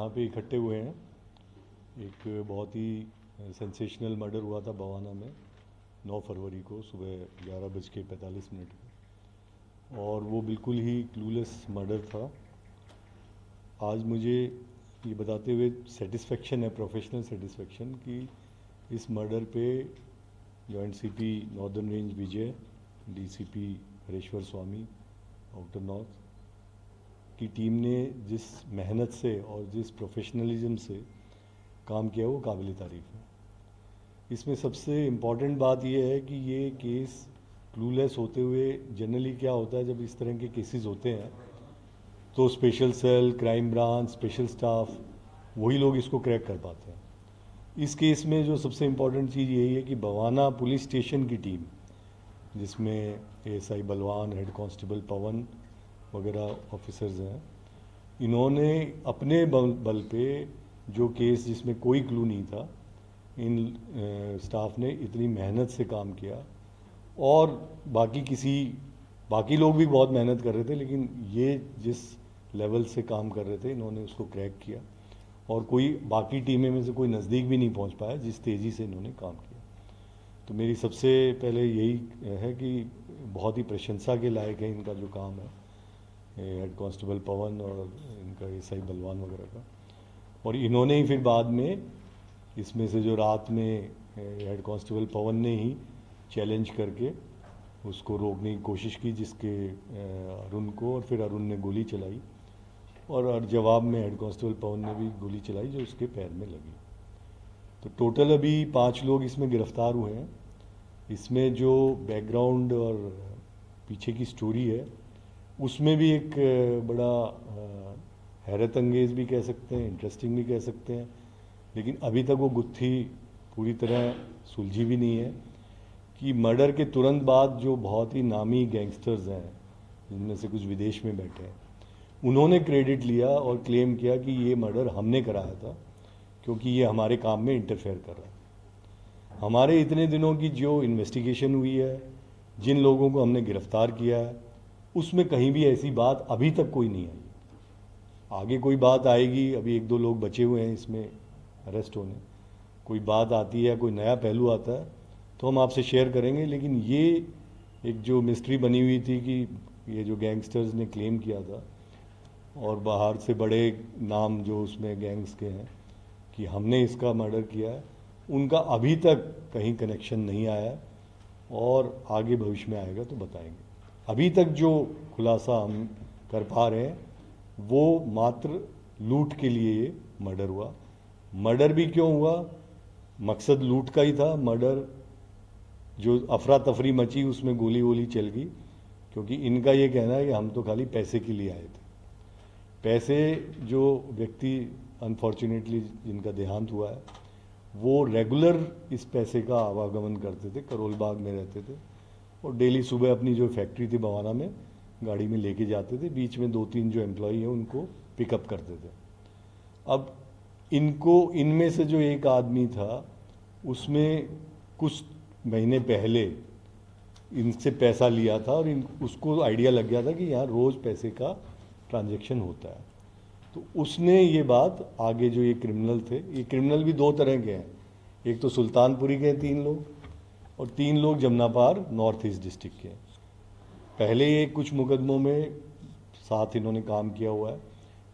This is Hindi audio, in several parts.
यहाँ पे इकट्ठे हुए हैं। एक बहुत ही सेंसेशनल मर्डर हुआ था बवाना में 9 फरवरी को सुबह 11:45 पर, और वो बिल्कुल ही क्लूलेस मर्डर था। आज मुझे ये बताते हुए सेटिस्फेक्शन है, प्रोफेशनल सेटिस्फेक्शन, कि इस मर्डर पे जॉइंट सीपी नॉर्दर्न रेंज विजय, डीसीपी हरेश्वर स्वामी आउटर नॉर्थ की टीम ने जिस मेहनत से और जिस प्रोफेशनलिज्म से काम किया वो काबिल तारीफ़ है। इसमें सबसे इम्पॉर्टेंट बात यह है कि ये केस क्लूलेस होते हुए, जनरली क्या होता है जब इस तरह के केसेस होते हैं तो special cell, crime branch, special staff, वही लोग इसको क्रैक कर पाते हैं। इस केस में जो सबसे इम्पॉर्टेंट चीज़ यही है कि बवाना पुलिस स्टेशन की टीम, जिसमें एएसआई बलवान, हेड कांस्टेबल पवन वगैरह ऑफिसर्स हैं, इन्होंने अपने बल पे जो केस जिसमें कोई क्लू नहीं था, इन स्टाफ ने इतनी मेहनत से काम किया। और बाकी लोग भी बहुत मेहनत कर रहे थे, लेकिन ये जिस लेवल से काम कर रहे थे इन्होंने उसको क्रैक किया, और कोई बाकी टीमें में से कोई नज़दीक भी नहीं पहुंच पाया जिस तेज़ी से इन्होंने काम किया। तो मेरी सबसे पहले यही है कि बहुत ही प्रशंसा के लायक है इनका जो काम है, हेड कांस्टेबल पवन और इनका एएसआई बलवान वगैरह का। और इन्होंने ही फिर बाद में इसमें से जो रात में हेड कांस्टेबल पवन ने ही चैलेंज करके उसको रोकने की कोशिश की, जिसके अरुण को, और फिर अरुण ने गोली चलाई, और जवाब में हेड कांस्टेबल पवन ने भी गोली चलाई जो उसके पैर में लगी। तो टोटल अभी 5 लोग इसमें गिरफ्तार हुए हैं। इसमें जो बैकग्राउंड और पीछे की स्टोरी है उसमें भी एक बड़ा हैरत अंगेज़ भी कह सकते हैं, इंटरेस्टिंग भी कह सकते हैं, लेकिन अभी तक वो गुत्थी पूरी तरह सुलझी भी नहीं है कि मर्डर के तुरंत बाद जो बहुत ही नामी गैंगस्टर्स हैं, जिनमें से कुछ विदेश में बैठे हैं, उन्होंने क्रेडिट लिया और क्लेम किया कि ये मर्डर हमने कराया था क्योंकि ये हमारे काम में इंटरफेयर कर रहा है। हमारे इतने दिनों की जो इन्वेस्टिगेशन हुई है, जिन लोगों को हमने गिरफ्तार किया है, उसमें कहीं भी ऐसी बात अभी तक कोई नहीं आई। आगे कोई बात आएगी, अभी 1-2 लोग बचे हुए हैं इसमें अरेस्ट होने, कोई बात आती है, कोई नया पहलू आता है तो हम आपसे शेयर करेंगे। लेकिन ये एक जो मिस्ट्री बनी हुई थी कि ये जो गैंगस्टर्स ने क्लेम किया था, और बाहर से बड़े नाम जो उसमें गैंग्स के हैं कि हमने इसका मर्डर किया है, उनका अभी तक कहीं कनेक्शन नहीं आया है, और आगे भविष्य में आएगा तो बताएंगे। अभी तक जो खुलासा हम कर पा रहे हैं वो मात्र लूट के लिए ये मर्डर हुआ। मर्डर भी क्यों हुआ, मकसद लूट का ही था। मर्डर जो अफरा तफरी मची उसमें गोली वोली चल गई, क्योंकि इनका ये कहना है कि हम तो खाली पैसे के लिए आए थे। पैसे, जो व्यक्ति अनफॉर्चुनेटली जिनका देहांत हुआ है वो रेगुलर इस पैसे का आवागमन करते थे, करोल बाग में रहते थे, और डेली सुबह अपनी जो फैक्ट्री थी बवाना में गाड़ी में लेके जाते थे। बीच में 2-3 जो एम्प्लॉई हैं उनको पिकअप करते थे। अब इनमें से जो एक आदमी था उसमें कुछ महीने पहले इनसे पैसा लिया था, और उसको आइडिया लग गया था कि यहाँ रोज़ पैसे का ट्रांजैक्शन होता है। तो उसने ये बात आगे, जो ये क्रिमिनल थे, ये क्रिमिनल भी 2 तरह के हैं, एक तो सुल्तानपुरी के 3 लोग, और 3 लोग जमनापार नॉर्थ ईस्ट डिस्ट्रिक्ट के। पहले ये कुछ मुकदमों में साथ इन्होंने काम किया हुआ है।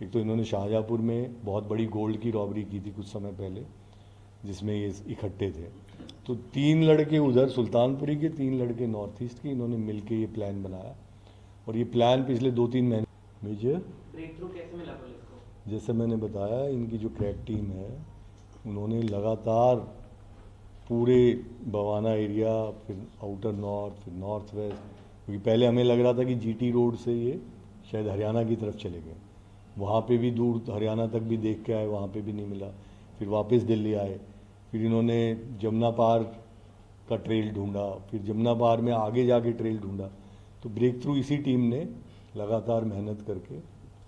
एक तो इन्होंने शाहजहाँपुर में बहुत बड़ी गोल्ड की रॉबरी की थी कुछ समय पहले, जिसमें ये इकट्ठे थे। तो 3 लड़के उधर सुल्तानपुरी के, 3 लड़के नॉर्थ ईस्ट के, इन्होंने मिलकर ये प्लान बनाया, और ये प्लान पिछले 2-3 महीने मेजर ब्रेक थ्रू कैसे मिला पुलिस को? जैसे मैंने बताया, इनकी जो क्रैक टीम है उन्होंने लगातार पूरे बवाना एरिया, फिर आउटर नॉर्थ, फिर नॉर्थ वेस्ट, क्योंकि पहले हमें लग रहा था कि जीटी रोड से ये शायद हरियाणा की तरफ चले गए, वहाँ पे भी दूर हरियाणा तक भी देख के आए, वहाँ पे भी नहीं मिला, फिर वापस दिल्ली आए, फिर इन्होंने जमुना पार का ट्रेल ढूंढा, फिर जमुना पार में आगे जाके ट्रेल ढूंढा। तो ब्रेक थ्रू इसी टीम ने लगातार मेहनत करके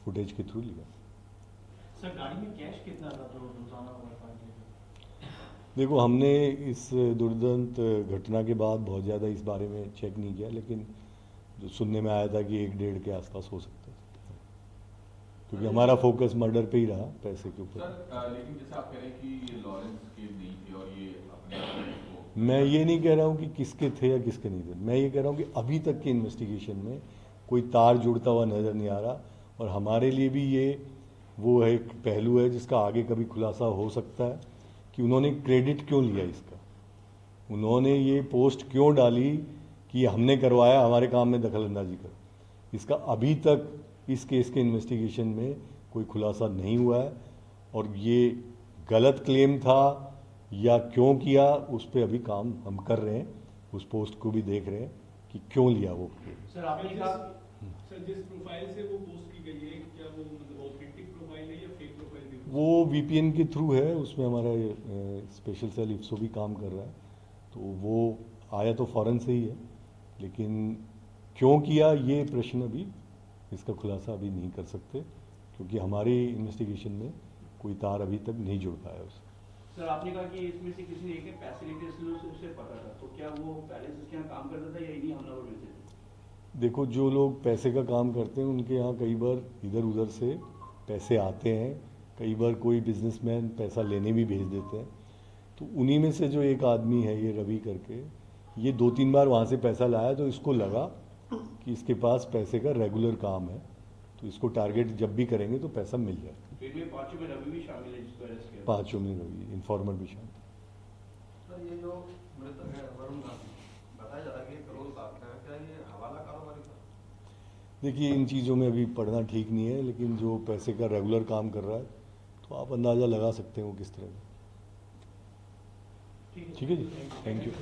फुटेज के थ्रू लिया। सर, गाड़ी में कैश कितना था जो रोजाना वर्तमान किया? देखो, हमने इस दुर्दांत घटना के बाद बहुत ज़्यादा इस बारे में चेक नहीं किया, लेकिन जो सुनने में आया था कि 1-1.5 के आसपास हो सकता है। क्योंकि हमारा फोकस मर्डर पे ही रहा, पैसे के ऊपर। सर लेकिन जैसे आप कह रहे हैं कि ये लॉरेंस के नहीं थे और ये अपने आप को मैं ये नहीं कह रहा हूँ कि किसके थे या किसके नहीं थे, मैं ये कह रहा हूँ कि अभी तक के इन्वेस्टिगेशन में कोई तार जुड़ता हुआ नज़र नहीं आ रहा, और हमारे लिए भी ये वो है, एक पहलू है जिसका आगे कभी खुलासा हो सकता है कि उन्होंने क्रेडिट क्यों लिया इसका, उन्होंने ये पोस्ट क्यों डाली कि हमने करवाया, हमारे काम में दखलंदाजी कर। इसका अभी तक इस केस के इन्वेस्टिगेशन में कोई खुलासा नहीं हुआ है, और ये गलत क्लेम था या क्यों किया उस पर अभी काम हम कर रहे हैं, उस पोस्ट को भी देख रहे हैं कि क्यों लिया वो। सर आपने कहा सर जिस प्रोफाइल से वो पोस्ट की गई है, क्या वो मतलब ऑथेंटिक प्रोफाइल है या फेक प्रोफाइल भी? वो वीपीएन के थ्रू है, उसमें हमारा स्पेशल सेल इफ्सो भी काम कर रहा है, तो वो आया तो फॉरेन से ही है, लेकिन क्यों किया ये प्रश्न अभी इसका खुलासा अभी नहीं कर सकते, क्योंकि हमारी इन्वेस्टिगेशन में कोई तार अभी तक नहीं जुड़ पाया उससे। सर आपने कहा कि इसमें से किसी ने एक पैसे लेके इसलिए उसे पकड़ा था, तो क्या वो पहले से इसके यहाँ काम करता था या इन्हीं हमलावर में थे? देखो, जो लोग पैसे का काम करते हैं उनके यहाँ कई बार इधर उधर से पैसे आते हैं, कई बार कोई बिजनेसमैन पैसा लेने भी भेज देते हैं, तो उन्हीं में से जो एक आदमी है ये रवि करके, ये 2-3 बार वहाँ से पैसा लाया, तो इसको लगा कि इसके पास पैसे का रेगुलर काम है, तो इसको टारगेट जब भी करेंगे तो पैसा मिल जाए। फिर में पांचों में रवि भी शामिल है जिसको अरेस्ट किया? 5 में रवि, इन्फॉर्मर भी शामिल। सर ये जो मृतक है वरुण गांधी, बताया जा रहा है कि करोड़ साथ का है, क्या ये हवाला कारोबारी था? देखिए, इन चीज़ों में अभी पढ़ना ठीक नहीं है, लेकिन जो पैसे का रेगुलर काम कर रहा है तो आप अंदाज़ा लगा सकते हो किस तरह का। ठीक है जी, थैंक यू।